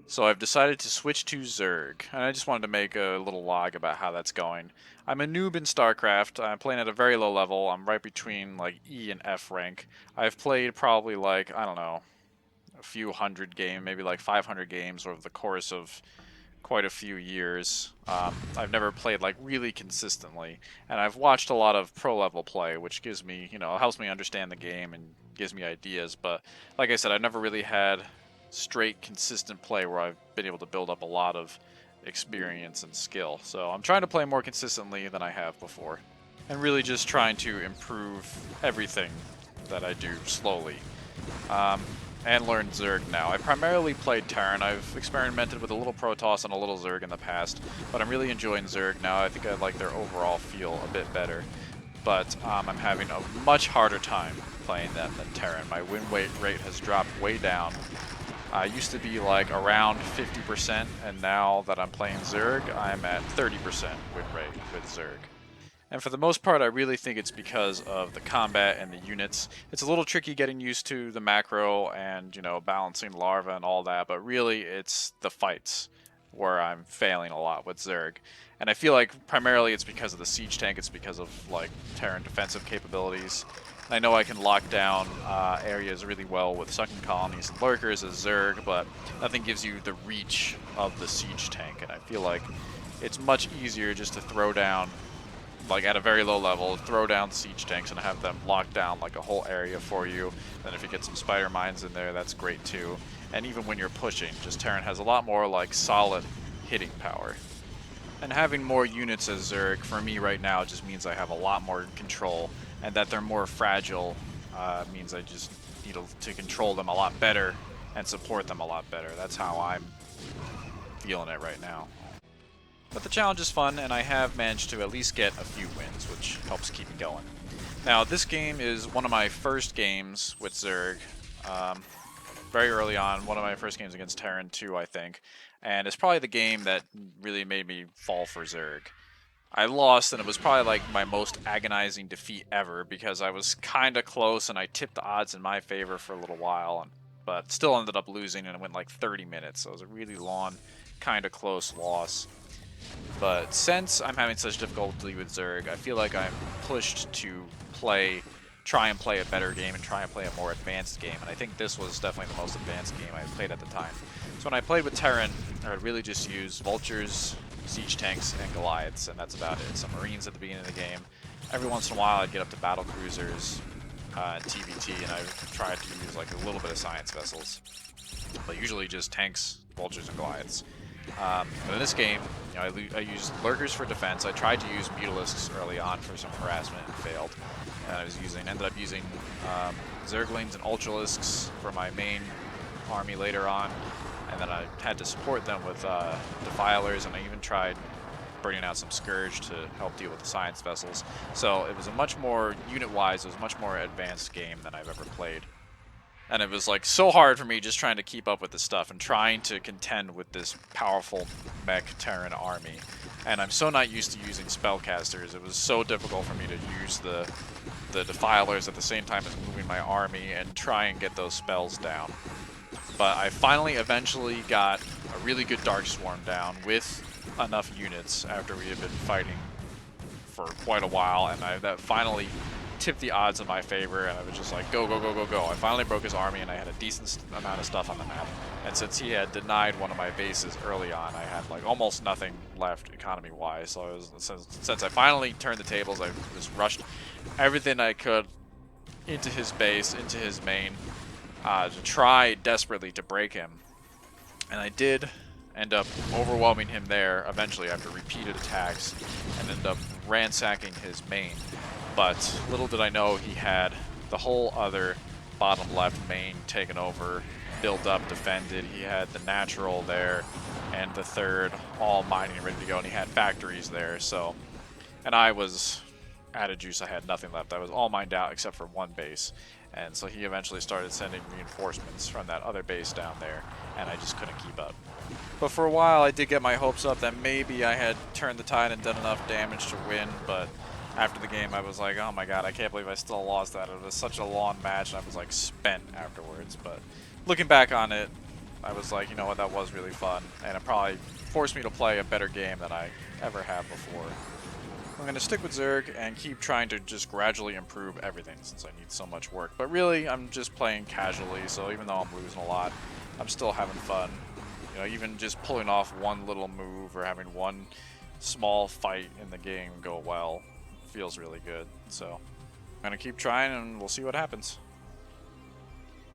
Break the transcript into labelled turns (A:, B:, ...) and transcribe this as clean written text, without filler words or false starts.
A: So I've decided to switch to Zerg, and I just wanted to make a little log about how that's going. I'm a noob in StarCraft. I'm playing at a very low level. I'm right between like E and F rank. I've played probably like, I don't know, a few hundred games, maybe like 500 games over the course of quite a few years. I've never played like really consistently, and I've watched a lot of pro level play, which gives me, helps me understand the game and gives me ideas. But like I said, I've never really had straight consistent play where I've been able to build up a lot of experience and skill. So I'm trying to play more consistently than I have before, and really just trying to improve everything that I do slowly. Um, and learned Zerg now. I primarily played Terran. I've experimented with a little Protoss and a little Zerg in the past, but I'm really enjoying Zerg now. I think I like their overall feel a bit better, but I'm having a much harder time playing them than Terran. My rate has dropped way down. I used to be like around 50%, and now that I'm playing Zerg, I'm at 30% win rate with Zerg. And for the most part, I really think it's because of the combat and the units. It's a little tricky getting used to the macro and, balancing larva and all that, but really it's the fights where I'm failing a lot with Zerg. And I feel like primarily it's because of the siege tank, it's because of like Terran defensive capabilities. I know I can lock down areas really well with sucking colonies and lurkers as Zerg, but nothing gives you the reach of the siege tank, and I feel like it's much easier just to throw down like at a very low level, throw down siege tanks and have them lock down like a whole area for you. Then if you get some spider mines in there, that's great too. And even when you're pushing, just Terran has a lot more like solid hitting power. And having more units as Zerg for me right now just means I have a lot more control, and that they're more fragile means I just need to control them a lot better and support them a lot better. That's how I'm feeling it right now. But the challenge is fun, and I have managed to at least get a few wins, which helps keep me going. Now, this game is one of my first games with Zerg. Very early on, one of my first games against Terran 2, I think. And it's probably the game that really made me fall for Zerg. I lost, and it was probably like my most agonizing defeat ever because I was kind of close and I tipped the odds in my favor for a little while, but still ended up losing, and it went like 30 minutes. So it was a really long, kind of close loss. But since I'm having such difficulty with Zerg, I feel like I'm pushed to try and play a better game and try and play a more advanced game. And I think this was definitely the most advanced game I played at the time. So when I played with Terran, I would really just use Vultures, Siege Tanks, and Goliaths, and that's about it. Some Marines at the beginning of the game. Every once in a while I'd get up to Battle Cruisers and TVT, and I tried to use like a little bit of Science Vessels. But usually just Tanks, Vultures, and Goliaths. But in this game, I used Lurkers for defense. I tried to use Mutalisks early on for some harassment and failed. And ended up using Zerglings and Ultralisks for my main army later on. And then I had to support them with Defilers, and I even tried burning out some Scourge to help deal with the Science Vessels. So it was a much more, unit-wise, it was a much more advanced game than I've ever played. And it was like so hard for me just trying to keep up with this stuff and trying to contend with this powerful mech Terran army. And I'm so not used to using spellcasters. It was so difficult for me to use the Defilers at the same time as moving my army and try and get those spells down. But I finally eventually got a really good Dark Swarm down with enough units after we had been fighting for quite a while, and that finally tipped the odds in my favor, and I was just like, go, go, go, go, go. I finally broke his army, and I had a decent amount of stuff on the map. And since he had denied one of my bases early on, I had like almost nothing left economy-wise. So since I finally turned the tables, I just rushed everything I could into his base, into his main, to try desperately to break him. And I did end up overwhelming him there eventually after repeated attacks, and ended up ransacking his main. But little did I know he had the whole other bottom left main taken over, built up, defended. He had the natural there and the third all mining ready to go, and he had factories there. So, and I was out of juice. I had nothing left. I was all mined out except for one base. And so he eventually started sending reinforcements from that other base down there, and I just couldn't keep up. But for a while I did get my hopes up that maybe I had turned the tide and done enough damage to win, but after the game I was like, oh my god, I can't believe I still lost that. It was such a long match, and I was like spent afterwards. But looking back on it, I was like, you know what, that was really fun, and it probably forced me to play a better game than I ever have before. I'm going to stick with Zerg and keep trying to just gradually improve everything since I need so much work. But really, I'm just playing casually, so even though I'm losing a lot, I'm still having fun. You know, even just pulling off one little move or having one small fight in the game go well feels really good. So I'm going to keep trying and we'll see what happens.